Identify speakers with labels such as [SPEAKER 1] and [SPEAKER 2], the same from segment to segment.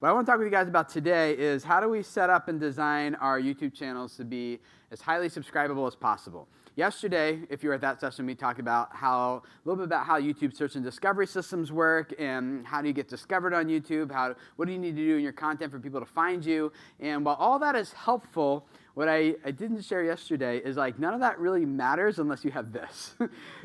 [SPEAKER 1] What I want to talk with you guys about today is how do we set up and design our YouTube channels to be as highly subscribable as possible. Yesterday, if you were at that session, we talked about a little bit about how YouTube search and discovery systems work and how do you get discovered on YouTube, what do you need to do in your content for people to find you. And while all that is helpful, what I didn't share yesterday is none of that really matters unless you have this.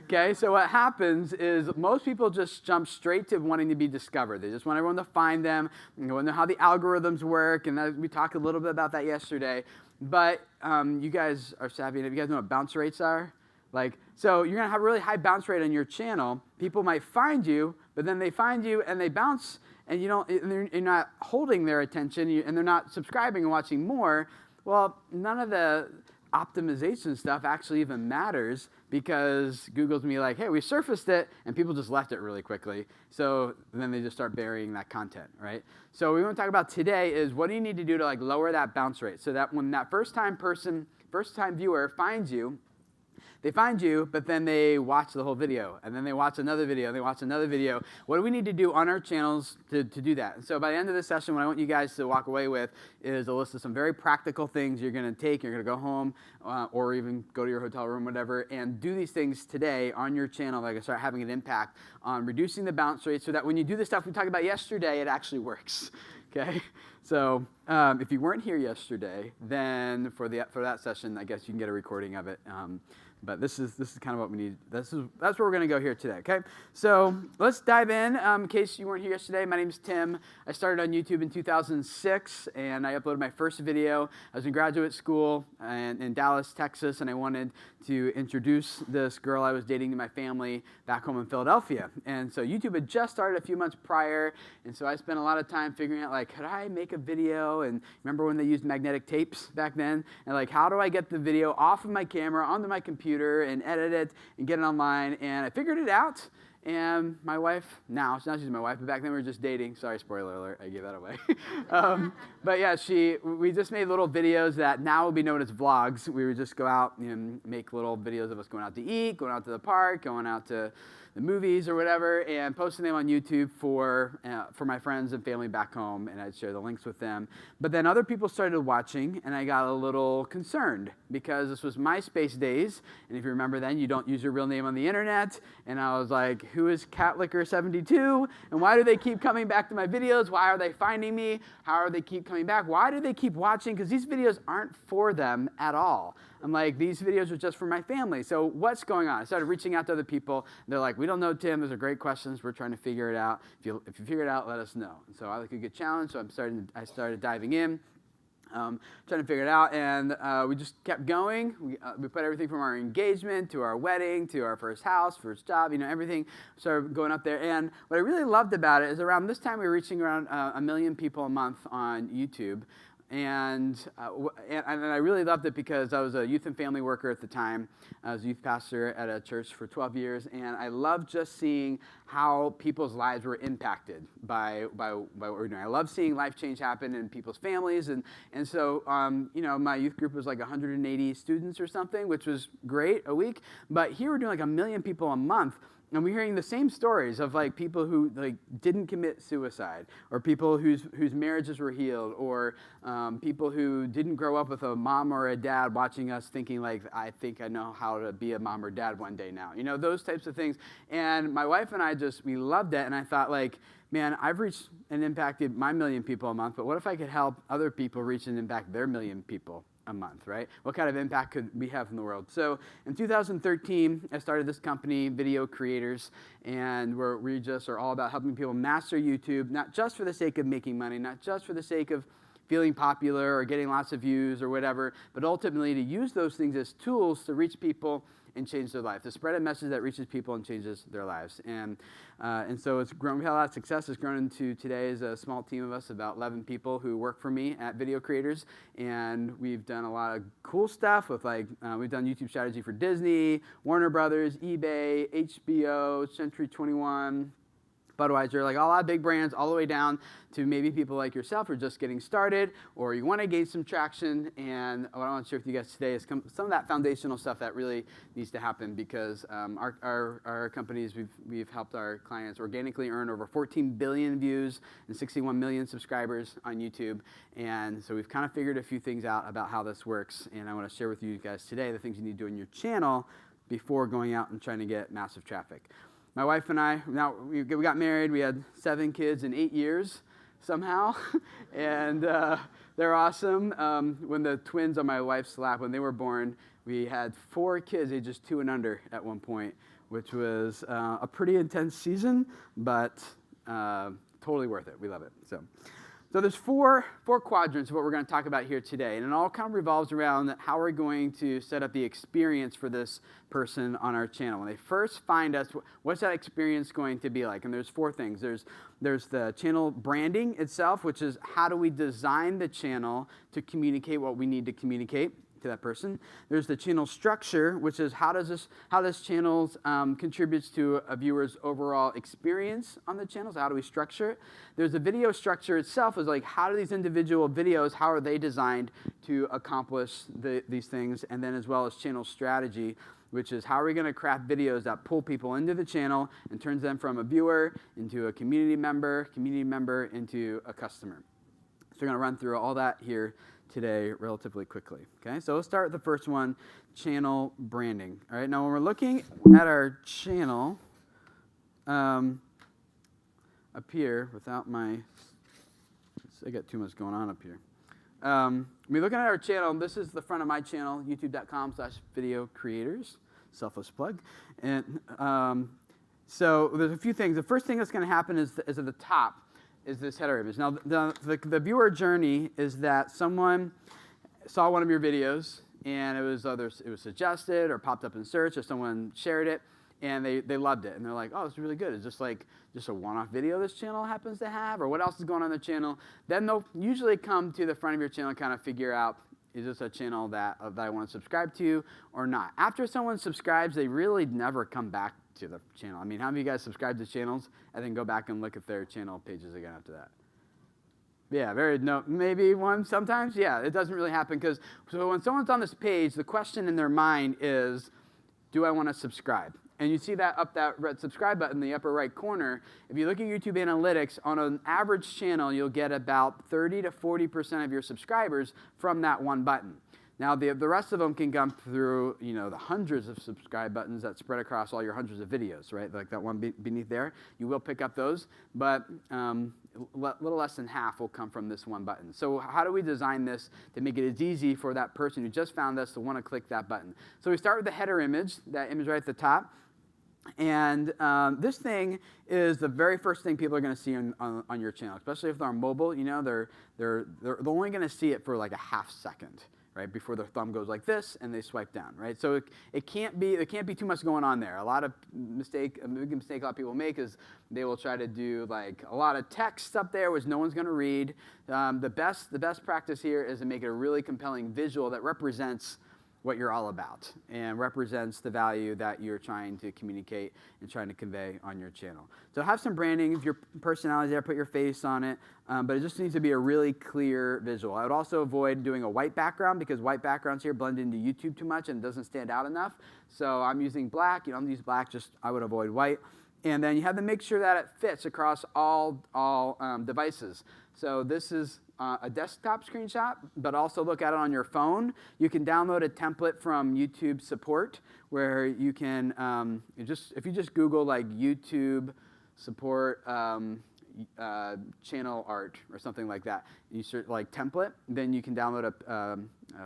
[SPEAKER 1] Okay, so what happens is most people just jump straight to wanting to be discovered. They just want everyone to find them, and want to know how the algorithms work, and we talked a little bit about that yesterday. But you guys are savvy. You guys know what bounce rates are? So you're going to have a really high bounce rate on your channel. People might find you, but then they find you and they bounce, and you're not holding their attention, and they're not subscribing and watching more. Well, none of the optimization stuff actually even matters because Google's going to be like, hey, we surfaced it, and people just left it really quickly. So then they just start burying that content, right? So what we want to talk about today is what do you need to do to lower that bounce rate so that when that first-time viewer finds you, they find you, but then they watch the whole video, and then they watch another video, and they watch another video. What do we need to do on our channels to do that? And so by the end of this session, what I want you guys to walk away with is a list of some very practical things you're going to take. You're going to go home or even go to your hotel room, whatever, and do these things today on your channel that can start having an impact on reducing the bounce rate so that when you do the stuff we talked about yesterday, it actually works. Okay, so if you weren't here yesterday, then for that session, I guess you can get a recording of it. But this is kind of what we need. That's where we're going to go here today, okay? So let's dive in case you weren't here yesterday. My name's Tim. I started on YouTube in 2006, and I uploaded my first video. I was in graduate school in Dallas, Texas, and I wanted to introduce this girl I was dating to my family back home in Philadelphia. And so YouTube had just started a few months prior, and so I spent a lot of time figuring out, could I make a video? And remember when they used magnetic tapes back then? And how do I get the video off of my camera onto my computer and edit it and get it online? And I figured it out. And my wife, now she's my wife, but back then we were just dating. Sorry, spoiler alert, I gave that away. But yeah, we just made little videos that now will be known as vlogs. We would just go out and make little videos of us going out to eat, going out to the park, going out to the movies or whatever, and posting them on YouTube for my friends and family back home, and I'd share the links with them. But then other people started watching, and I got a little concerned because this was MySpace days, and if you remember then, you don't use your real name on the internet, and I was like, who is Catlicker72, and why do they keep coming back to my videos? Why are they finding me? How do they keep coming back? Why do they keep watching? Because these videos aren't for them at all. I'm like, these videos are just for my family. So what's going on? I started reaching out to other people. They're like, we don't know, Tim. Those are great questions. We're trying to figure it out. If you figure it out, let us know. And so I like a good challenge. So I started diving in, trying to figure it out. And we just kept going. We put everything from our engagement to our wedding to our first house, first job, everything started going up there. And what I really loved about it is around this time we were reaching around 1 million people a month on YouTube. And I really loved it because I was a youth and family worker at the time. I was a youth pastor at a church for 12 years, and I loved just seeing how people's lives were impacted by what we're doing. I love seeing life change happen in people's families, and so my youth group was 180 students or something, which was great a week. But here we're doing 1 million people a month. And we're hearing the same stories of people who didn't commit suicide, or people whose marriages were healed, or people who didn't grow up with a mom or a dad watching us thinking I think I know how to be a mom or dad one day now. Those types of things. And my wife and I we loved it, and I thought man, I've reached and impacted my 1 million people a month, but what if I could help other people reach and impact their 1 million people a month, right? What kind of impact could we have in the world? So in 2013, I started this company, Video Creators, and we just are all about helping people master YouTube, not just for the sake of making money, not just for the sake of feeling popular or getting lots of views or whatever, but ultimately to use those things as tools to reach people and change their life, to spread a message that reaches people and changes their lives. And so it's grown. We had a lot of success. It's grown into today is a small team of us, about 11 people who work for me at Video Creators. And we've done a lot of cool stuff with we've done YouTube strategy for Disney, Warner Brothers, eBay, HBO, Century 21, Budweiser, like a lot of big brands, all the way down to maybe people like yourself who are just getting started, or you want to gain some traction. And what I want to share with you guys today is some of that foundational stuff that really needs to happen, because our companies, we've helped our clients organically earn over 14 billion views and 61 million subscribers on YouTube. And so we've kind of figured a few things out about how this works. And I want to share with you guys today the things you need to do in your channel before going out and trying to get massive traffic. My wife and I, now we got married. We had 7 kids in 8 years somehow, and they're awesome. When the twins on my wife's lap, when they were born, we had 4 kids ages 2 and under at one point, which was a pretty intense season, but totally worth it. We love it. So there's four quadrants of what we're going to talk about here today, and it all kind of revolves around how we're going to set up the experience for this person on our channel. When they first find us, what's that experience going to be like? And there's 4 things. There's the channel branding itself, which is how do we design the channel to communicate what we need to communicate to that person. There's the channel structure, which is how this channel contributes to a viewer's overall experience on the channel. So how do we structure it? There's the video structure itself, is like how do these individual videos, how are they designed to accomplish these things? And then as well as channel strategy, which is how are we going to craft videos that pull people into the channel and turns them from a viewer into a community member into a customer. So we're going to run through all that here today relatively quickly. Okay, so let's start with the first one, channel branding. All right, now when we're looking at our channel up here, without my, I got too much going on up here. When we're looking at our channel, this is the front of my channel, youtube.com/video creators, selfless plug. And so there's a few things. The first thing that's going to happen is at the top is this header image. Now, the viewer journey is that someone saw one of your videos, and it was suggested or popped up in search, or someone shared it, and they loved it. And they're like, oh, it's really good. Is this like just a one-off video this channel happens to have? Or what else is going on the channel? Then they'll usually come to the front of your channel and kind of figure out, is this a channel that I want to subscribe to or not? After someone subscribes, they really never come back to the channel. I mean, how many of you guys subscribe to channels and then go back and look at their channel pages again after that? Yeah, maybe one sometimes. Yeah, it doesn't really happen, because so when someone's on this page, the question in their mind is, do I want to subscribe? And you see that red subscribe button in the upper right corner. If you look at YouTube Analytics, on an average channel, you'll get about 30 to 40% of your subscribers from that one button. Now, the rest of them can come through, the hundreds of subscribe buttons that spread across all your hundreds of videos, right? Like that one beneath there. You will pick up those, but a little less than half will come from this one button. So how do we design this to make it as easy for that person who just found us to want to click that button? So we start with the header image, that image right at the top. And this thing is the very first thing people are going to see on your channel, especially if they're on mobile. They're only going to see it for like a half second, right, before their thumb goes like this and they swipe down, right? So it can't be too much going on there. A big mistake a lot of people make is they will try to do like a lot of text up there, which no one's going to read. The best practice here is to make it a really compelling visual that represents what you're all about and represents the value that you're trying to communicate and trying to convey on your channel. So have some branding, if your personality there, put your face on it, but it just needs to be a really clear visual. I would also avoid doing a white background, because white backgrounds here blend into YouTube too much and doesn't stand out enough. So I'm using black. I'm going to use black, I would avoid white. And then you have to make sure that it fits across all devices. So this is a desktop screenshot, but also look at it on your phone. You can download a template from YouTube support, where you can, if you just Google like YouTube support channel art or something like that, you search like template, then you can download a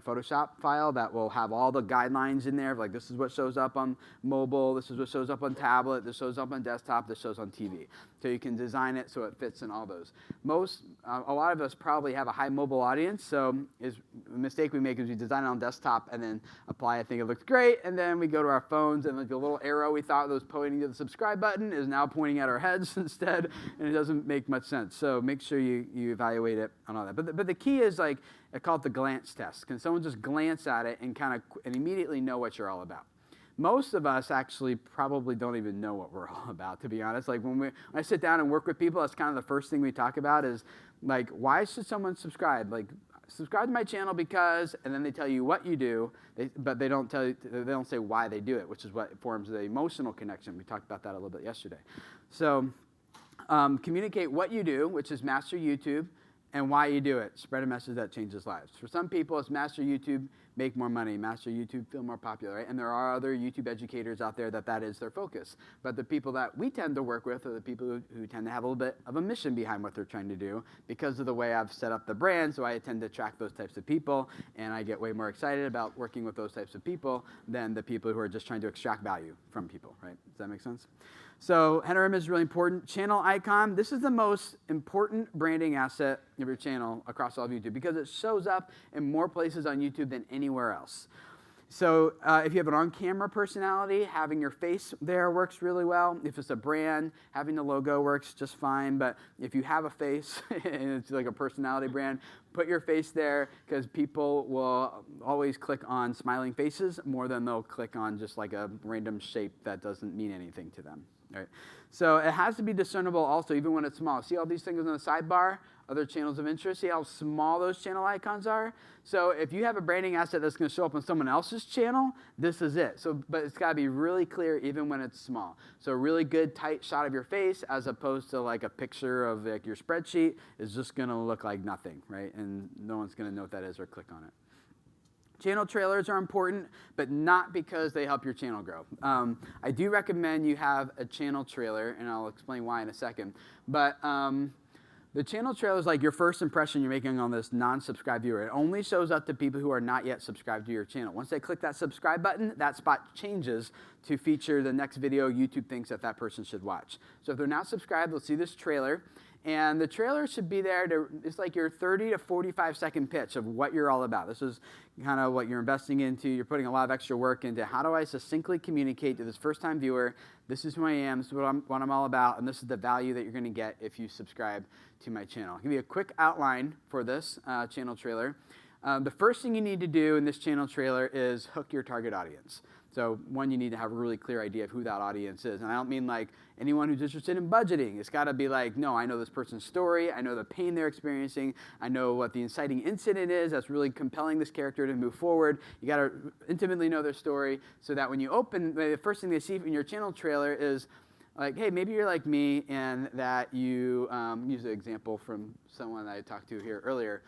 [SPEAKER 1] Photoshop file that will have all the guidelines in there, like this is what shows up on mobile, this is what shows up on tablet, this shows up on desktop, this shows on TV. So you can design it so it fits in all those. A lot of us probably have a high mobile audience, so the mistake we make is we design it on desktop and then apply, I think it looks great, and then we go to our phones and like the little arrow we thought was pointing to the subscribe button is now pointing at our heads instead, and it doesn't make much sense. So make sure you evaluate it on all that. But the key is like, I call it the glance test. Can someone just glance at it and immediately know what you're all about? most of us actually probably don't even know what we're all about, to be honest. Like when I sit down and work with people, that's kind of the first thing we talk about is like, why should someone subscribe? Like, subscribe to my channel because, and then they tell you what you do, but they don't say why they do it, which is what forms the emotional connection. We talked about that a little bit yesterday. So communicate what you do, which is master YouTube, and why you do it. Spread a message that changes lives. For some people, it's master YouTube, make more money, master YouTube, feel more popular, right? And there are other YouTube educators out there that is their focus. But the people that we tend to work with are the people who tend to have a little bit of a mission behind what they're trying to do because of the way I've set up the brand. So I tend to attract those types of people, and I get way more excited about working with those types of people than the people who are just trying to extract value from people, right? Does that make sense? So header image is really important. Channel icon, this is the most important branding asset of your channel across all of YouTube because it shows up in more places on YouTube than anywhere else. So if you have an on-camera personality, having your face there works really well. If it's a brand, having the logo works just fine. But if you have a face and it's like a personality brand, put your face there because people will always click on smiling faces more than they'll click on just like a random shape that doesn't mean anything to them. Right. So it has to be discernible also, even when it's small. See all these things on the sidebar, other channels of interest? See how small those channel icons are? So if you have a branding asset that's going to show up on someone else's channel, this is it. So, but it's got to be really clear even when it's small. So a really good tight shot of your face as opposed to like a picture of like your spreadsheet is just going to look like nothing, right? And no one's going to know what that is or click on it. Channel trailers are important, but not because they help your channel grow. I do recommend you have a channel trailer, and I'll explain why in a second. But the channel trailer is like your first impression you're making on this non-subscribed viewer. It only shows up to people who are not yet subscribed to your channel. Once they click that subscribe button, that spot changes to feature the next video YouTube thinks that person should watch. So if they're not subscribed, they'll see this trailer. And the trailer should be there it's like your 30 to 45 second pitch of what you're all about. This is kind of what you're investing into. You're putting a lot of extra work into how do I succinctly communicate to this first time viewer, this is who I am, this is what I'm all about, and this is the value that you're going to get if you subscribe to my channel. I'll give you a quick outline for this channel trailer. The first thing you need to do in this channel trailer is hook your target audience. So one, you need to have a really clear idea of who that audience is. And I don't mean like anyone who's interested in budgeting. It's got to be like, no, I know this person's story. I know the pain they're experiencing. I know what the inciting incident is that's really compelling this character to move forward. You got to intimately know their story so that when you open, the first thing they see in your channel trailer is like, hey, maybe you're like me and that you, use an example from someone that I talked to here earlier.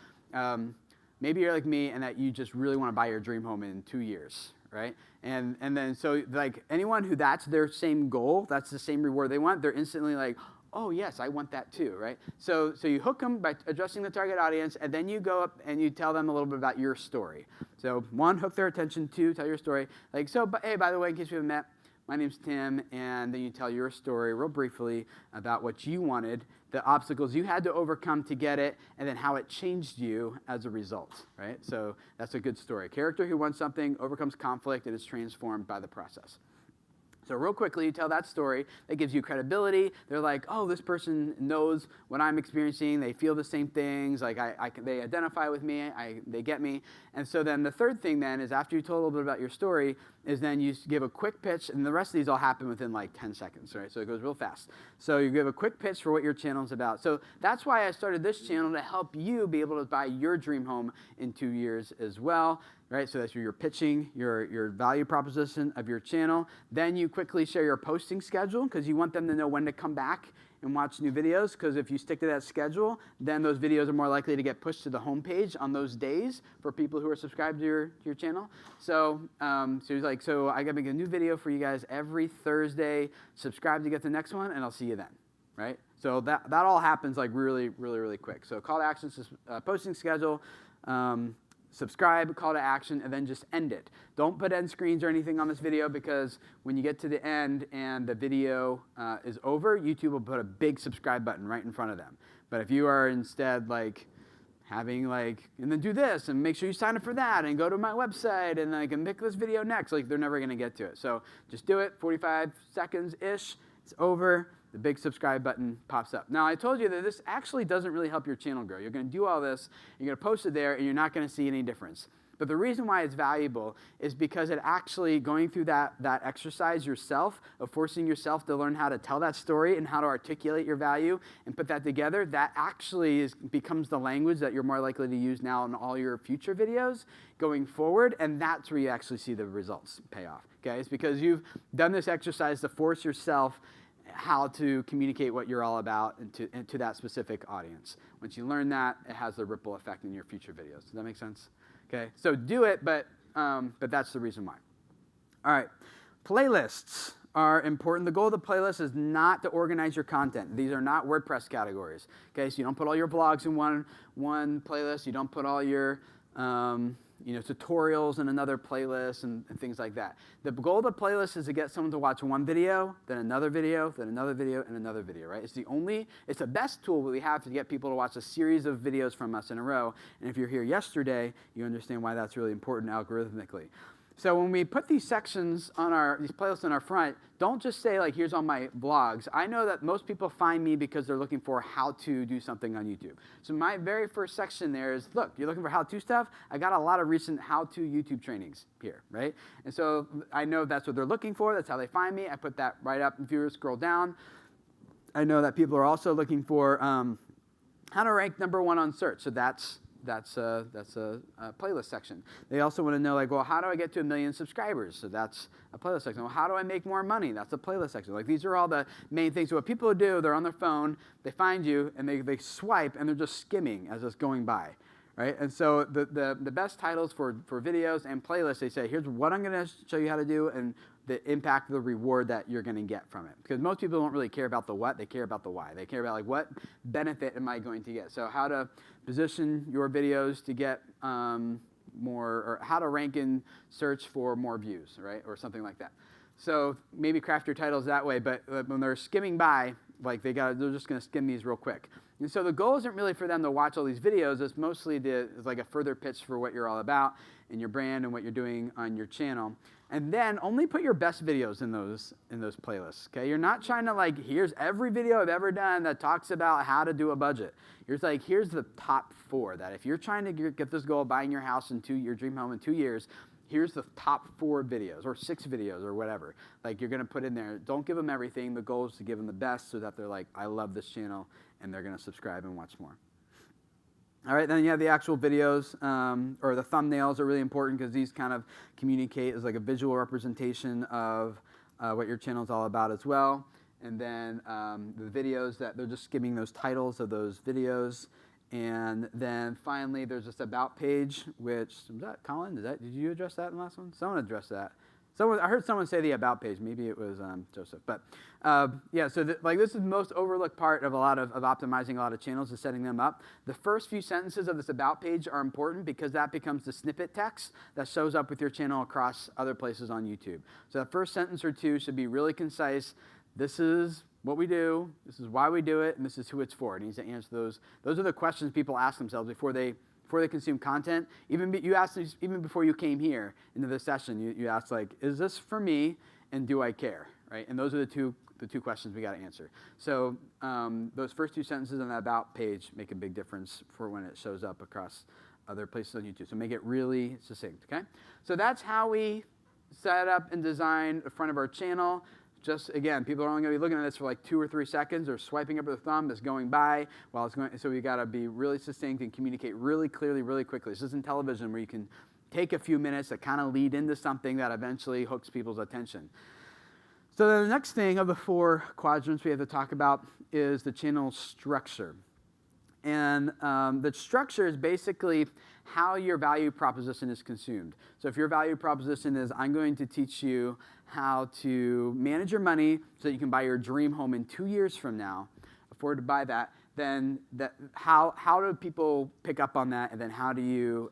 [SPEAKER 1] Maybe you're like me and that you just really want to buy your dream home in 2 years, right? And then so like anyone who that's their same goal, that's the same reward they want, they're instantly like, oh yes, I want that too, right? So you hook them by addressing the target audience, and then you go up and you tell them a little bit about your story. So one, hook their attention. Two, tell your story. Like, so, hey, by the way, in case we haven't met, my name's Tim, and then you tell your story real briefly about what you wanted, the obstacles you had to overcome to get it, and then how it changed you as a result, right? So that's a good story. A character who wants something, overcomes conflict, and is transformed by the process. So real quickly, you tell that story. That gives you credibility. They're like, oh, this person knows what I'm experiencing. They feel the same things. Like they identify with me. They get me. And so then the third thing then is after you told a little bit about your story is then you give a quick pitch. And the rest of these all happen within like 10 seconds, right? So it goes real fast. So you give a quick pitch for what your channel is about. So that's why I started this channel to help you be able to buy your dream home in 2 years as well. Right, so that's your pitching, your value proposition of your channel. Then you quickly share your posting schedule because you want them to know when to come back and watch new videos, because if you stick to that schedule, then those videos are more likely to get pushed to the homepage on those days for people who are subscribed to your channel. So so I got to make a new video for you guys every Thursday. Subscribe to get the next one, and I'll see you then, right? So that all happens like really, really, really quick. So call to action, posting schedule, subscribe, call to action, and then just end it. Don't put end screens or anything on this video because when you get to the end and the video is over, YouTube will put a big subscribe button right in front of them. But if you are instead like having like, and then do this and make sure you sign up for that and go to my website and like and pick this video next, like they're never going to get to it. So just do it, 45 seconds-ish, it's over. The big subscribe button pops up. Now, I told you that this actually doesn't really help your channel grow. You're going to do all this, you're going to post it there, and you're not going to see any difference. But the reason why it's valuable is because it actually, going through that exercise yourself, of forcing yourself to learn how to tell that story and how to articulate your value and put that together, that actually becomes the language that you're more likely to use now in all your future videos going forward, and that's where you actually see the results pay off. Okay, it's because you've done this exercise to force yourself how to communicate what you're all about and to that specific audience. Once you learn that, it has a ripple effect in your future videos. Does that make sense? Okay, so do it, but that's the reason why. All right, playlists are important. The goal of the playlist is not to organize your content. These are not WordPress categories. Okay, so you don't put all your vlogs in one playlist. You don't put all your tutorials in another playlist and things like that. The goal of the playlist is to get someone to watch one video, then another video, then another video, and another video, right? It's the best tool we have to get people to watch a series of videos from us in a row. And if you're here yesterday, you understand why that's really important algorithmically. So when we put these sections on these playlists on our front, don't just say like, here's all my vlogs. I know that most people find me because they're looking for how to do something on YouTube. So my very first section there is, look, you're looking for how-to stuff? I got a lot of recent how-to YouTube trainings here, right? And so I know that's what they're looking for. That's how they find me. I put that right up. If you scroll down, I know that people are also looking for how to rank #1 on search. So that's a playlist section. They also want to know, like, well, how do I get to 1 million subscribers? So that's a playlist section. Well, how do I make more money? That's a playlist section. Like, these are all the main things. So what people do, they're on their phone, they find you, and they swipe, and they're just skimming as it's going by, right? And so the best titles for videos and playlists, they say, here's what I'm going to show you how to do, and the impact, the reward that you're going to get from it. Because most people don't really care about the what, they care about the why. They care about, like, what benefit am I going to get? So how to position your videos to get more, or how to rank in search for more views, right? Or something like that. So maybe craft your titles that way, but when they're skimming by, like they're just going to skim these real quick. And so the goal isn't really for them to watch all these videos. It's mostly it's like a further pitch for what you're all about and your brand and what you're doing on your channel. And then only put your best videos in those playlists. Okay, you're not trying to, like, here's every video I've ever done that talks about how to do a budget. Here's the top 4 that if you're trying to get this goal of buying your house your dream home in 2 years, here's the top 4 videos or 6 videos or whatever. Like, you're going to put in there. Don't give them everything. The goal is to give them the best so that they're like, I love this channel, and they're going to subscribe and watch more. All right, then you have the actual videos, or the thumbnails are really important because these kind of communicate as like a visual representation of what your channel is all about as well. And then the videos, that they're just skimming those titles of those videos. And then finally, there's this about page, which, was that Colin? Did you address that in the last one? Someone addressed that. I heard someone say the about page. Maybe it was Joseph. But yeah, so this is the most overlooked part of optimizing a lot of channels, is setting them up. The first few sentences of this about page are important because that becomes the snippet text that shows up with your channel across other places on YouTube. So the first sentence or two should be really concise. This is what we do, this is why we do it, and this is who it's for. It needs to answer those. Those are the questions people ask themselves before they consume content. Even before you came here into this session, you asked, like, is this for me, and do I care, right? And those are the two questions we got to answer. So those first 2 sentences on that about page make a big difference for when it shows up across other places on YouTube. So make it really succinct, okay? So that's how we set up and design the front of our channel. Just, again, people are only going to be looking at this for like 2 or 3 seconds, or swiping up with a thumb that's going by while it's going. So we got to be really succinct and communicate really clearly, really quickly. This isn't television where you can take a few minutes to kind of lead into something that eventually hooks people's attention. So the next thing of the 4 quadrants we have to talk about is the channel structure. And the structure is basically how your value proposition is consumed. So if your value proposition is, I'm going to teach you how to manage your money so that you can buy your dream home in 2 years from now, afford to buy that, then how do people pick up on that, and then how do you,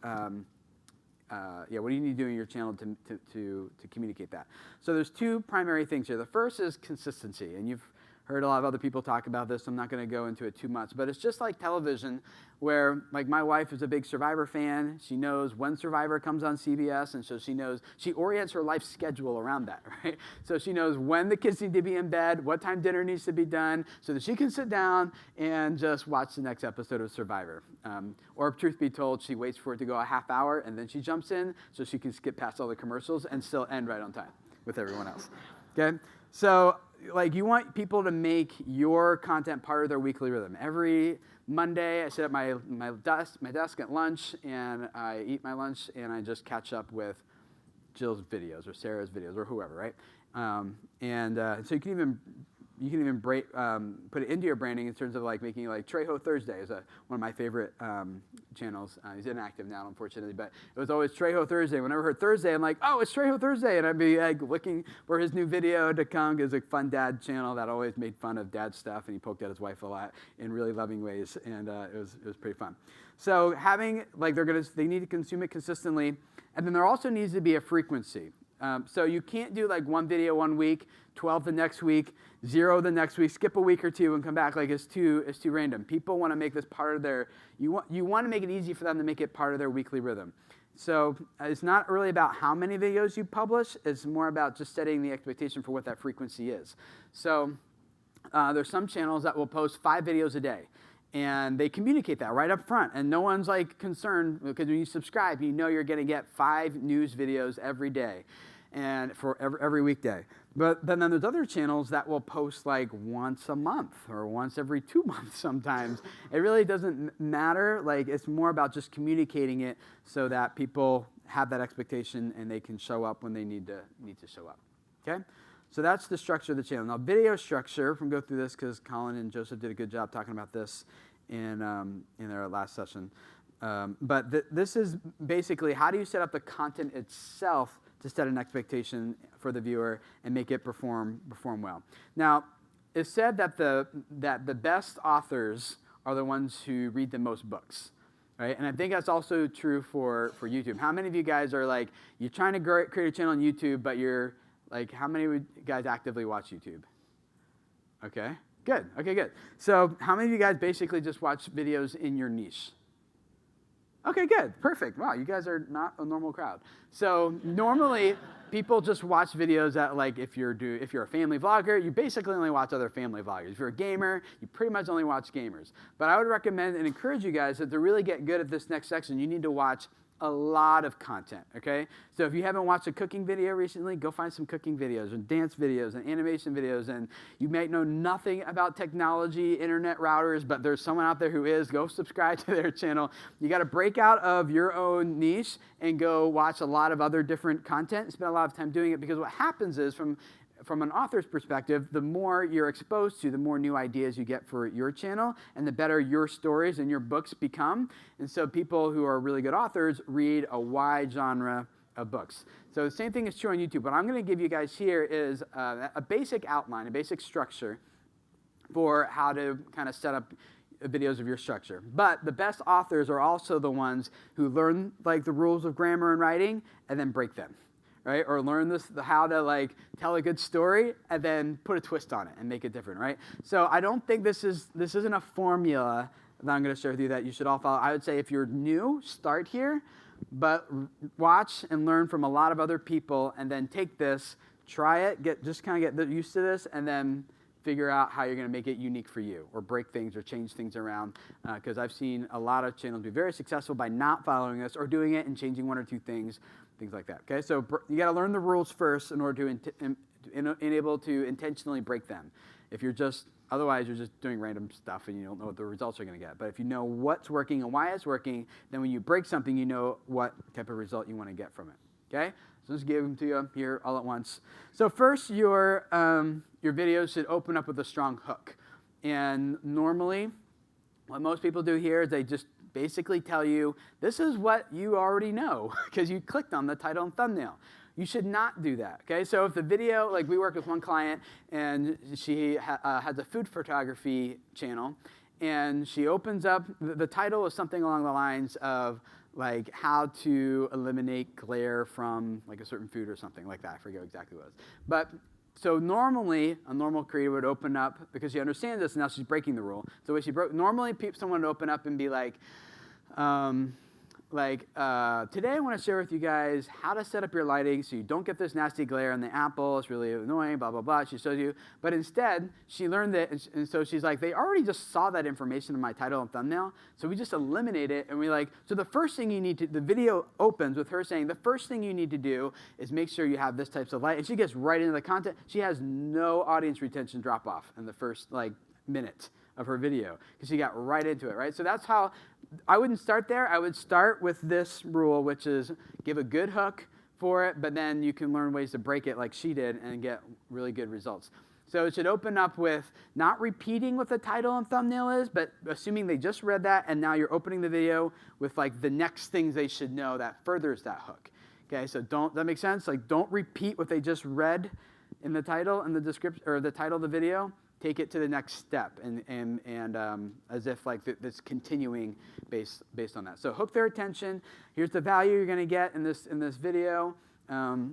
[SPEAKER 1] what do you need to do in your channel to communicate that? So there's 2 primary things here. The first is consistency, and you've heard a lot of other people talk about this. I'm not going to go into it too much. But it's just like television where, like, my wife is a big Survivor fan. She knows when Survivor comes on CBS, and so she orients her life schedule around that, right? So she knows when the kids need to be in bed, what time dinner needs to be done, so that she can sit down and just watch the next episode of Survivor. Or, truth be told, she waits for it to go a half hour, and then she jumps in so she can skip past all the commercials and still end right on time with everyone else. Okay? So, like, you want people to make your content part of their weekly rhythm. Every Monday, I sit at my desk at lunch, and I eat my lunch, and I just catch up with Jill's videos or Sarah's videos or whoever, right? So you can even put it into your branding in terms of, like, making, like, Trejo Thursday is one of my favorite channels. He's inactive now, unfortunately, but it was always Trejo Thursday. Whenever I heard Thursday, I'm like, oh, it's Trejo Thursday, and I'd be, like, looking for his new video to come. It was a fun dad channel that always made fun of dad stuff, and he poked at his wife a lot in really loving ways, and it was pretty fun. So having, like, they need to consume it consistently, and then there also needs to be a frequency. So you can't do, like, one video one week, 12 the next week, 0 the next week, skip a week or two and come back. Like, it's too random. People want to make this part of their, you want to make it easy for them to make it part of their weekly rhythm. So it's not really about how many videos you publish. It's more about just setting the expectation for what that frequency is. So there's some channels that will post 5 videos a day. And they communicate that right up front. And no one's, like, concerned, because when you subscribe, you know you're going to get 5 news videos every day and for every weekday. But then there's other channels that will post, like, once a month or once every 2 months sometimes. It really doesn't matter. Like, it's more about just communicating it so that people have that expectation and they can show up when they need to show up. Okay? So that's the structure of the channel. Now, video structure, I'm going to go through this because Colin and Joseph did a good job talking about this in their last session. But this is basically, how do you set up the content itself to set an expectation for the viewer and make it perform well. Now, it's said that the best authors are the ones who read the most books, right? And I think that's also true for YouTube. How many of you guys are, like, you're trying to create a channel on YouTube, but you're, like, how many of you guys actively watch YouTube? Okay, good. Okay, good. So how many of you guys basically just watch videos in your niche? Okay, good. Perfect. Wow, you guys are not a normal crowd. So normally, people just watch videos that, like, if you're a family vlogger, you basically only watch other family vloggers. If you're a gamer, you pretty much only watch gamers. But I would recommend and encourage you guys that to really get good at this next section, you need to watch a lot of content, okay? So if you haven't watched a cooking video recently, go find some cooking videos and dance videos and animation videos. And you might know nothing about technology, internet routers, but there's someone out there who is. Go subscribe to their channel. You got to break out of your own niche and go watch a lot of other different content. Spend a lot of time doing it, because what happens is, from an author's perspective, the more you're exposed to, the more new ideas you get for your channel, and the better your stories and your books become. And so people who are really good authors read a wide genre of books. So the same thing is true on YouTube. What I'm going to give you guys here is a basic outline, a basic structure for how to kind of set up videos of your structure. But the best authors are also the ones who learn, like, the rules of grammar and writing and then break them. Right? Or learn how to, like, tell a good story and then put a twist on it and make it different, right? So I don't think this isn't a formula that I'm going to share with you that you should all follow. I would say if you're new, start here, but watch and learn from a lot of other people, and then take this, try it, get used to this, and then figure out how you're going to make it unique for you, or break things or change things around, because I've seen a lot of channels be very successful by not following this or doing it and changing 1 or 2 things like that. Okay, so you got to learn the rules first in order to enable to intentionally break them. Otherwise you're just doing random stuff and you don't know what the results are going to get. But if you know what's working and why it's working, then when you break something, you know what type of result you want to get from it. Okay, so let's give them to you here all at once. So first, your videos should open up with a strong hook. And normally, what most people do here is they just basically tell you, this is what you already know because you clicked on the title and thumbnail. You should not do that, okay? So if the video, like, we work with one client, and she has a food photography channel, and she opens up, the title is something along the lines of, like, how to eliminate glare from, like, a certain food or something like that. I forget exactly what it was. But So normally, a normal creator would open up, because she understands this, and now she's breaking the rule. So what she broke, normally someone would open up and be like, today I want to share with you guys how to set up your lighting so you don't get this nasty glare on the apple. It's really annoying, blah, blah, blah. She shows you. But instead, she learned that, and so she's like, they already just saw that information in my title and thumbnail, so we just eliminate it, and so the first thing you need to, the video opens with her saying, the first thing you need to do is make sure you have this types of light, and she gets right into the content. She has no audience retention drop off in the first, minute of her video, because she got right into it, right? So that's how, I wouldn't start there. I would start with this rule, which is give a good hook for it, but then you can learn ways to break it like she did and get really good results. So it should open up with not repeating what the title and thumbnail is, but assuming they just read that, and now you're opening the video with the next things they should know that furthers that hook. Okay, so that makes sense? Don't repeat what they just read in the title and the description, or the title of the video. Take it to the next step, and as if this continuing based on that. So hook their attention. Here's the value you're going to get in this video.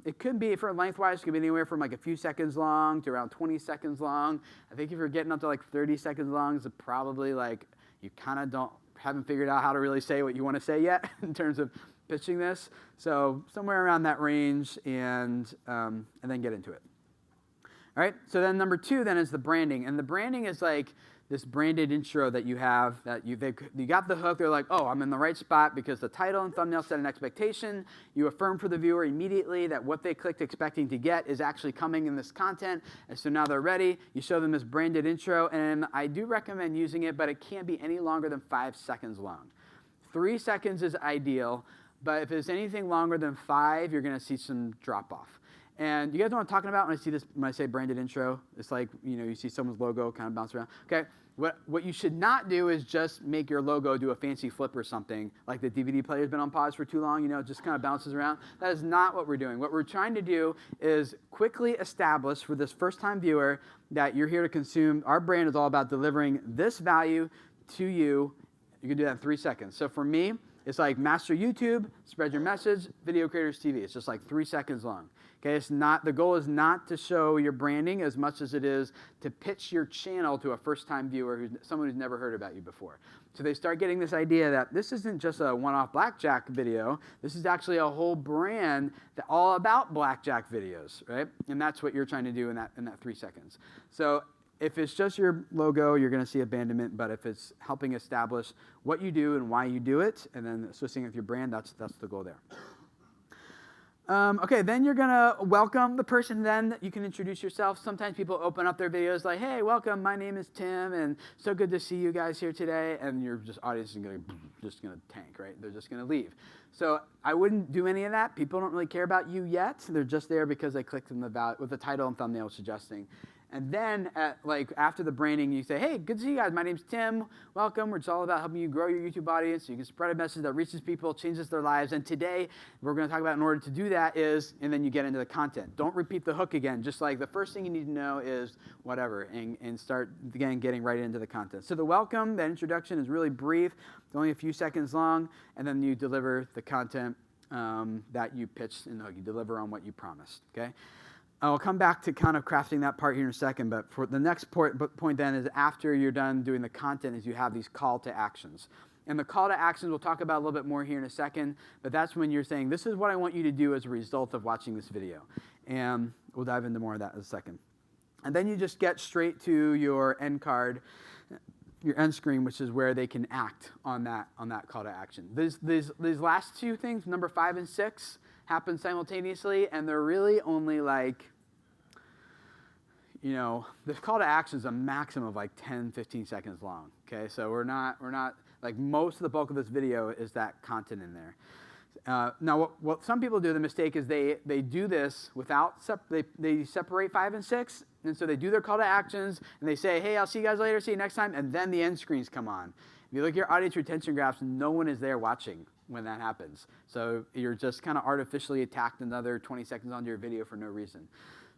[SPEAKER 1] It could be, for lengthwise, it could be anywhere from a few seconds long to around 20 seconds long. I think if you're getting up to 30 seconds long, it's probably you kind of haven't figured out how to really say what you want to say yet in terms of pitching this. So somewhere around that range, and then get into it. All right, so then number 2 then is the branding. And the branding is this branded intro that you have, that you got the hook. They're like, oh, I'm in the right spot because the title and thumbnail set an expectation. You affirm for the viewer immediately that what they clicked expecting to get is actually coming in this content. And so now they're ready. You show them this branded intro. And I do recommend using it, but it can't be any longer than 5 seconds long. 3 seconds is ideal, but if it's anything longer than 5, you're going to see some drop off. And you guys know what I'm talking about when I say branded intro? It's you see someone's logo kind of bounce around. Okay, what you should not do is just make your logo do a fancy flip or something, like the DVD player's been on pause for too long, it just kind of bounces around. That is not what we're doing. What we're trying to do is quickly establish for this first-time viewer that you're here to consume. Our brand is all about delivering this value to you. You can do that in 3 seconds. So for me, it's master YouTube, spread your message, Video Creators TV. It's just 3 seconds long. Okay, the goal is not to show your branding as much as it is to pitch your channel to a first-time viewer, someone who's never heard about you before. So they start getting this idea that this isn't just a one-off blackjack video. This is actually a whole brand all about blackjack videos, right? And that's what you're trying to do in that 3 seconds. So if it's just your logo, you're going to see abandonment. But if it's helping establish what you do and why you do it, and then associating with your brand, that's the goal there. Okay, then you're going to welcome the person. Then you can introduce yourself. Sometimes people open up their videos hey, welcome, my name is Tim, and so good to see you guys here today. And your audience is just going to tank, right? They're just going to leave. So I wouldn't do any of that. People don't really care about you yet. They're just there because they clicked on what the title and thumbnail suggesting. And then, after the branding, you say, hey, good to see you guys. My name's Tim. Welcome. We're just all about helping you grow your YouTube audience so you can spread a message that reaches people, changes their lives. And today, we're going to talk about in order to do that is, and then you get into the content. Don't repeat the hook again. Just the first thing you need to know is whatever, and start, again, getting right into the content. So the welcome, that introduction is really brief. It's only a few seconds long. And then you deliver the content that you pitched in the hook. You deliver on what you promised, okay? I'll come back to kind of crafting that part here in a second, but for the next point then is after you're done doing the content is you have these call to actions. And the call to actions we'll talk about a little bit more here in a second, but that's when you're saying, this is what I want you to do as a result of watching this video. And we'll dive into more of that in a second. And then you just get straight to your end card, your end screen, which is where they can act on that call to action. These last 2 things, number 5 and 6, happen simultaneously, and they're really only the call to action is a maximum of 10, 15 seconds long. Okay, so we're not most of the bulk of this video is that content in there. Now, what some people do, the mistake is they do this without they separate 5 and 6, and so they do their call to actions and they say, hey, I'll see you guys later, see you next time, and then the end screens come on. If you look at your audience retention graphs, no one is there watching when that happens. So you're just kind of artificially attacked another 20 seconds onto your video for no reason.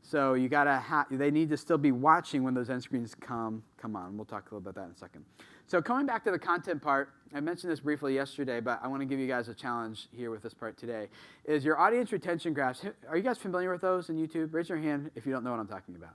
[SPEAKER 1] So you gotta they need to still be watching when those end screens come on. We'll talk a little about that in a second. So coming back to the content part, I mentioned this briefly yesterday, but I want to give you guys a challenge here with this part today, is your audience retention graphs. Are you guys familiar with those in YouTube? Raise your hand if you don't know what I'm talking about.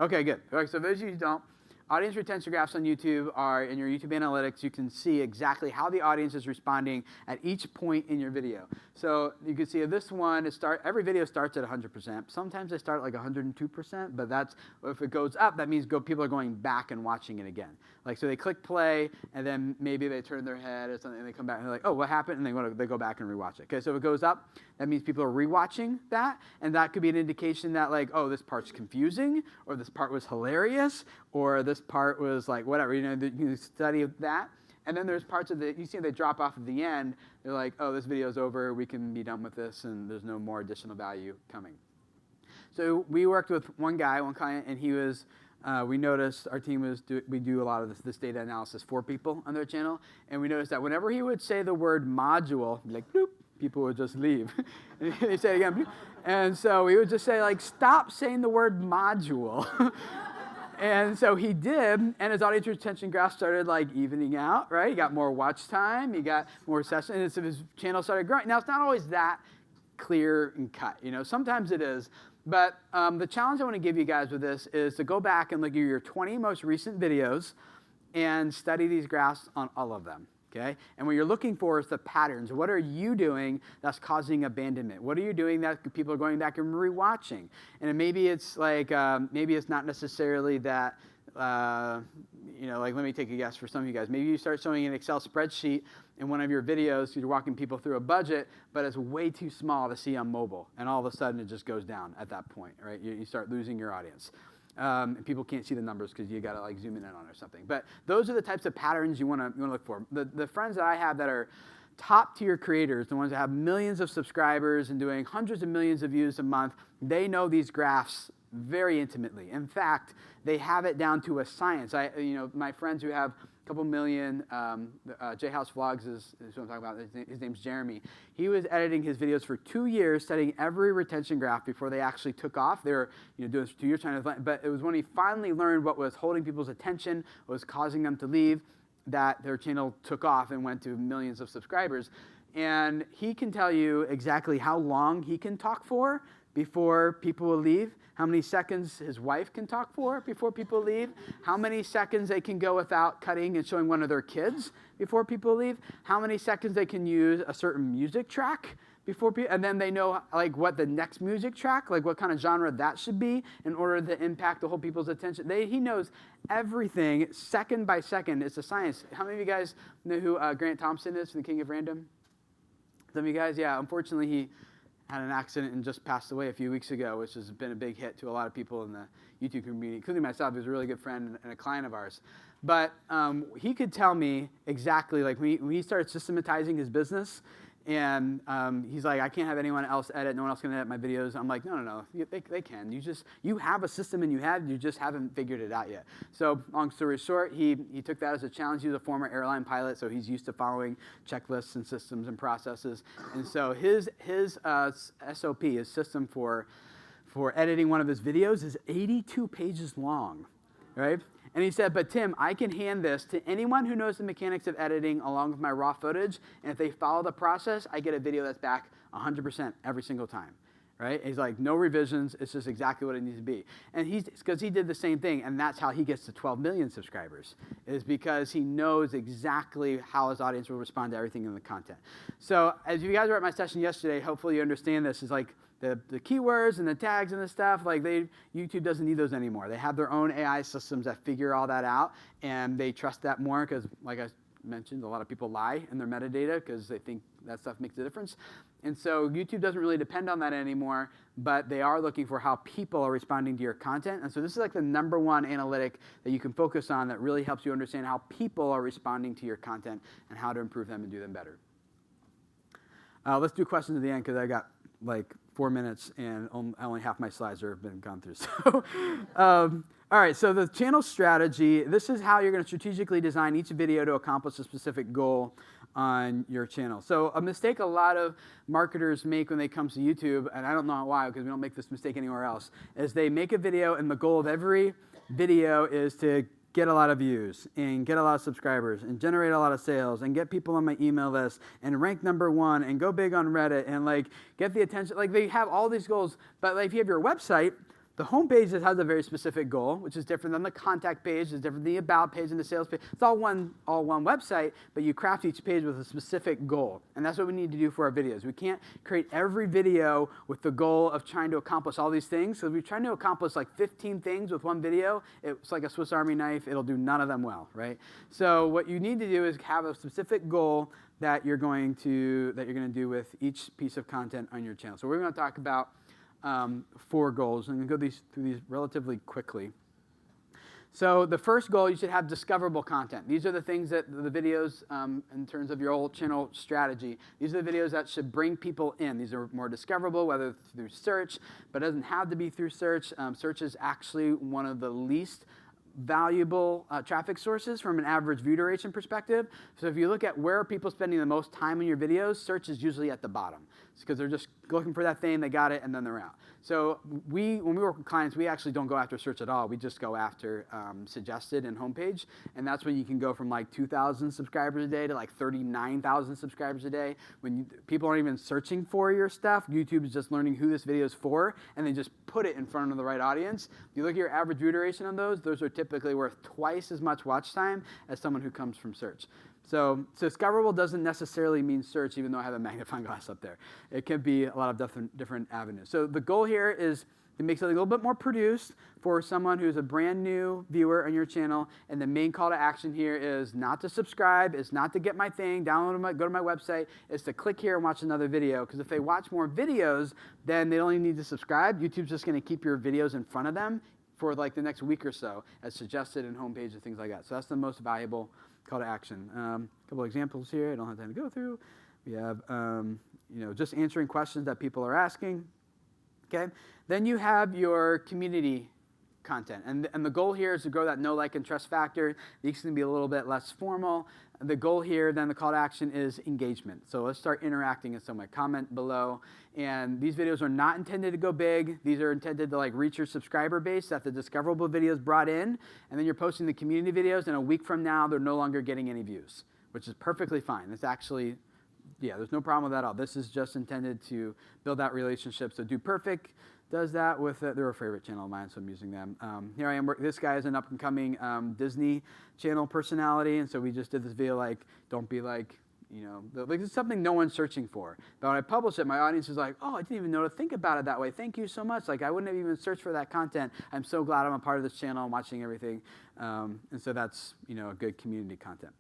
[SPEAKER 1] Okay, good. All right, so those of you who don't, audience retention graphs on YouTube are in your YouTube analytics. You can see exactly how the audience is responding at each point in your video. So you can see this one, every video starts at 100%. Sometimes they start at like 102%, but that's, if it goes up, that means people are going back and watching it again. Like, so they click play, and then maybe they turn their head or something, and they come back and they're like, oh, what happened? And they go back and rewatch it. Okay, so if it goes up, that means people are rewatching that, and that could be an indication that, like, oh, this part's confusing, or this part was hilarious, or this part was like whatever. You know, you study that. And then there's parts of you see they drop off at the end. They're like, oh, this video's over. We can be done with this, and there's no more additional value coming. So we worked with one client, and he was, we noticed our team we do a lot of this data analysis for people on their channel, and we noticed that whenever he would say the word module, like, bloop, people would just leave. And he'd say it again, bloop. And so we would just say, like, stop saying the word module. And so he did, and his audience retention graph started like evening out, right? He got more watch time, he got more sessions, and so his channel started growing. Now, it's not always that clear and cut, you know, sometimes it is, but the challenge I want to give you guys with this is to go back and look at your 20 most recent videos and study these graphs on all of them. Okay? And what you're looking for is the patterns. What are you doing that's causing abandonment? What are you doing that people are going back and rewatching? And maybe it's like, maybe it's not necessarily that, you know, like, let me take a guess for some of you guys. Maybe you start showing an Excel spreadsheet in one of your videos, you're walking people through a budget, but it's way too small to see on mobile. And all of a sudden it just goes down at that point, right? You start losing your audience. And people can't see the numbers because you got to like zoom in on or something. But those are the types of patterns you want to look for. The friends that I have that are top tier creators, the ones that have millions of subscribers and doing hundreds of millions of views a month, they know these graphs very intimately. In fact, they have it down to a science. My friends who have a couple million, J House Vlogs is what I'm talking about. His name's Jeremy. He was editing his videos for 2 years, studying every retention graph before they actually took off. They were doing this for 2 years trying to, but it was when he finally learned what was holding people's attention, what was causing them to leave, that their channel took off and went to millions of subscribers. And he can tell you exactly how long he can talk for before people will leave, how many seconds his wife can talk for before people leave, how many seconds they can go without cutting and showing one of their kids before people leave, how many seconds they can use a certain music track before people, and then they know like what the next music track, like what kind of genre that should be in order to impact the whole people's attention. He knows everything second by second. It's a science. How many of you guys know who Grant Thompson is from the King of Random? Some of you guys, yeah. Unfortunately, he had an accident and just passed away a few weeks ago, which has been a big hit to a lot of people in the YouTube community, including myself. He was a really good friend and a client of ours. But he could tell me exactly, like when he started systematizing his business, and he's like, I can't have anyone else edit. No one else can edit my videos. I'm like, no. They can. You have a system you just haven't figured it out yet. So long story short, he took that as a challenge. He's a former airline pilot, so he's used to following checklists and systems and processes. And so his SOP, his system for editing one of his videos is 82 pages long, right? And he said, but Tim, I can hand this to anyone who knows the mechanics of editing along with my raw footage, and if they follow the process, I get a video that's back 100% every single time, right? He's like, no revisions, it's just exactly what it needs to be. And because he did the same thing, and that's how he gets to 12 million subscribers, is because he knows exactly how his audience will respond to everything in the content. So as you guys were at my session yesterday, hopefully you understand this, is like, the keywords and the tags and the stuff, like YouTube doesn't need those anymore. They have their own AI systems that figure all that out, and they trust that more because, like I mentioned, a lot of people lie in their metadata because they think that stuff makes a difference. And so YouTube doesn't really depend on that anymore, but they are looking for how people are responding to your content. And so this is like the number one analytic that you can focus on that really helps you understand how people are responding to your content and how to improve them and do them better. Let's do questions at the end because I got like 4 minutes, and only half my slides have been gone through. So, all right, so the channel strategy, this is how you're going to strategically design each video to accomplish a specific goal. on your channel. So a mistake a lot of marketers make when they come to YouTube, and I don't know why because we don't make this mistake anywhere else, is they make a video and the goal of every video is to get a lot of views and get a lot of subscribers and generate a lot of sales and get people on my email list and rank #1 and go big on Reddit and like get the attention. Like they have all these goals, but like if you have your website, the home page has a very specific goal, which is different than the contact page, is different than the about page and the sales page. It's all one website, but you craft each page with a specific goal. And that's what we need to do for our videos. We can't create every video with the goal of trying to accomplish all these things. So if you're trying to accomplish like 15 things with one video, it's like a Swiss Army knife. It'll do none of them well, right? So what you need to do is have a specific goal that you're going to do with each piece of content on your channel. So we're going to talk about 4 goals. I'm going to go through these relatively quickly. So the first goal, you should have discoverable content. These are the things that the videos, in terms of your whole channel strategy, these are the videos that should bring people in. These are more discoverable, whether through search, but it doesn't have to be through search. Search is actually one of the least valuable traffic sources from an average view duration perspective. So if you look at where are people spending the most time in your videos, search is usually at the bottom. It's because they're just looking for that thing, they got it, and then they're out. So when we work with clients, we actually don't go after search at all. We just go after suggested and homepage, and that's when you can go from like 2,000 subscribers a day to like 39,000 subscribers a day. When people aren't even searching for your stuff, YouTube is just learning who this video is for, and they just put it in front of the right audience. If you look at your average view duration on those are typically worth twice as much watch time as someone who comes from search. So discoverable doesn't necessarily mean search, even though I have a magnifying glass up there. It can be a lot of different avenues. So the goal here is to make something a little bit more produced for someone who's a brand new viewer on your channel. And the main call to action here is not to subscribe, is not to get my thing, go to my website, is to click here and watch another video. Because if they watch more videos, then they don't even need to subscribe. YouTube's just going to keep your videos in front of them for like the next week or so as suggested in homepage and things like that. So that's the most valuable call to action. A couple examples here. I don't have time to go through. We have just answering questions that people are asking. Okay. Then you have your community content, and the goal here is to grow that know, like, and trust factor. These can be a little bit less formal. The goal here, then the call to action is engagement. So let's start interacting in some way. Comment below. And these videos are not intended to go big. These are intended to like reach your subscriber base that the discoverable videos brought in. And then you're posting the community videos, and a week from now, they're no longer getting any views, which is perfectly fine. It's actually, there's no problem with that at all. This is just intended to build that relationship. So Do Perfect does that with they're a favorite channel of mine, so I'm using them. Here I am. This guy is an up-and-coming Disney Channel personality, and so we just did this video like, don't be like, like it's something no one's searching for. But when I publish it, my audience is like, oh, I didn't even know to think about it that way. Thank you so much. Like I wouldn't have even searched for that content. I'm so glad I'm a part of this channel. I'm watching everything, and so that's a good community content.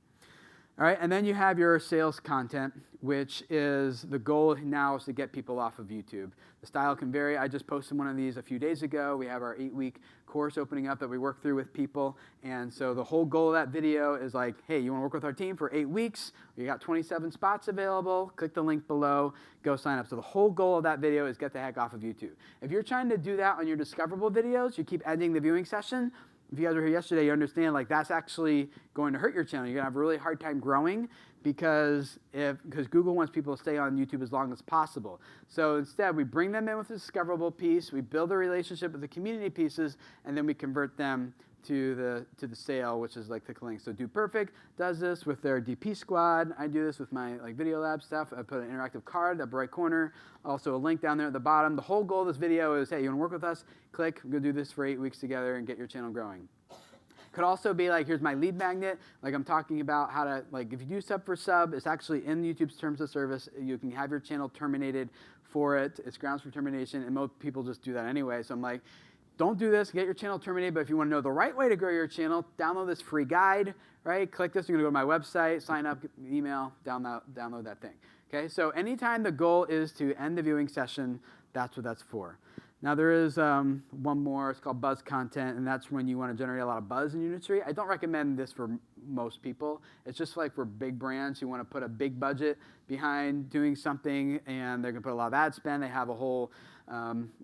[SPEAKER 1] All right, and then you have your sales content, which is the goal now is to get people off of YouTube. The style can vary. I just posted one of these a few days ago. We have our 8-week course opening up that we work through with people. And so the whole goal of that video is like, hey, you want to work with our team for 8 weeks? We got 27 spots available. Click the link below. Go sign up. So the whole goal of that video is get the heck off of YouTube. If you're trying to do that on your discoverable videos, you keep ending the viewing session. If you guys were here yesterday, you understand like that's actually going to hurt your channel. You're going to have a really hard time growing because Google wants people to stay on YouTube as long as possible. So instead, we bring them in with a discoverable piece, we build a relationship with the community pieces, and then we convert them to the sale, which is like click a link. So Do Perfect does this with their DP squad. I do this with my like Video Lab stuff. I put an interactive card up right corner, also a link down there at the bottom. The whole goal of this video is, hey, you want to work with us? Click. We're going to do this for 8 weeks together and get your channel growing. Could also be like, here's my lead magnet. Like I'm talking about how to, like if you do sub for sub, it's actually in YouTube's terms of service. You can have your channel terminated for it. It's grounds for termination, and most people just do that anyway. So I'm like, don't do this, get your channel terminated, but if you want to know the right way to grow your channel, download this free guide, right? Click this, you're going to go to my website, sign up, email, download that thing. Okay, so anytime the goal is to end the viewing session, that's what that's for. Now there is one more, it's called buzz content, and that's when you want to generate a lot of buzz in your industry. I don't recommend this for most people. It's just like for big brands, you want to put a big budget behind doing something, and they're going to put a lot of ad spend. They have a whole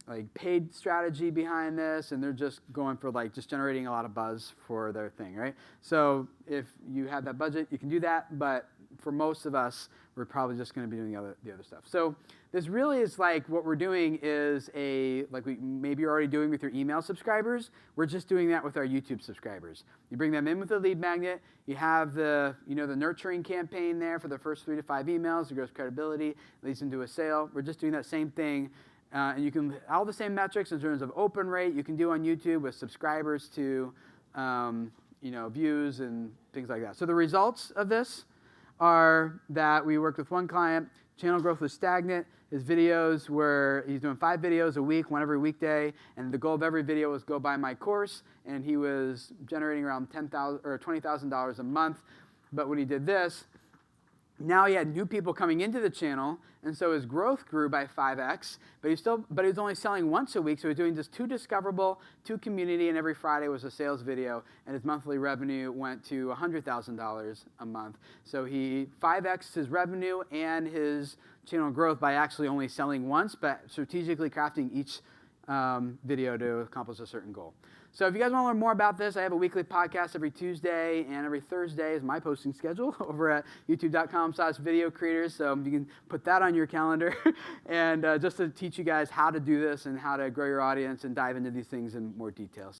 [SPEAKER 1] like paid strategy behind this, and they're just going for like just generating a lot of buzz for their thing, right? So if you have that budget, you can do that, but for most of us, we're probably just going to be doing the other stuff. So this really is like what we're doing is like we maybe you're already doing with your email subscribers. We're just doing that with our YouTube subscribers. You bring them in with a lead magnet. You have the nurturing campaign there for the first 3 to 5 emails. It grows credibility, leads into a sale. We're just doing that same thing. And you can all the same metrics in terms of open rate you can do on YouTube with subscribers to views and things like that. So the results of this are that we worked with one client. Channel growth was stagnant. His videos he's doing 5 videos a week, one every weekday, and the goal of every video was go buy my course, and he was generating around $10,000 or $20,000 a month. But when he did this, now he had new people coming into the channel, and so his growth grew by 5x, but he was only selling once a week, so he was doing just 2 discoverable, 2 community, and every Friday was a sales video, and his monthly revenue went to $100,000 a month. So he 5x'd his revenue and his channel growth by actually only selling once, but strategically crafting each video to accomplish a certain goal. So if you guys want to learn more about this, I have a weekly podcast every Tuesday, and every Thursday is my posting schedule over at youtube.com/video creators. So you can put that on your calendar and just to teach you guys how to do this and how to grow your audience and dive into these things in more detail.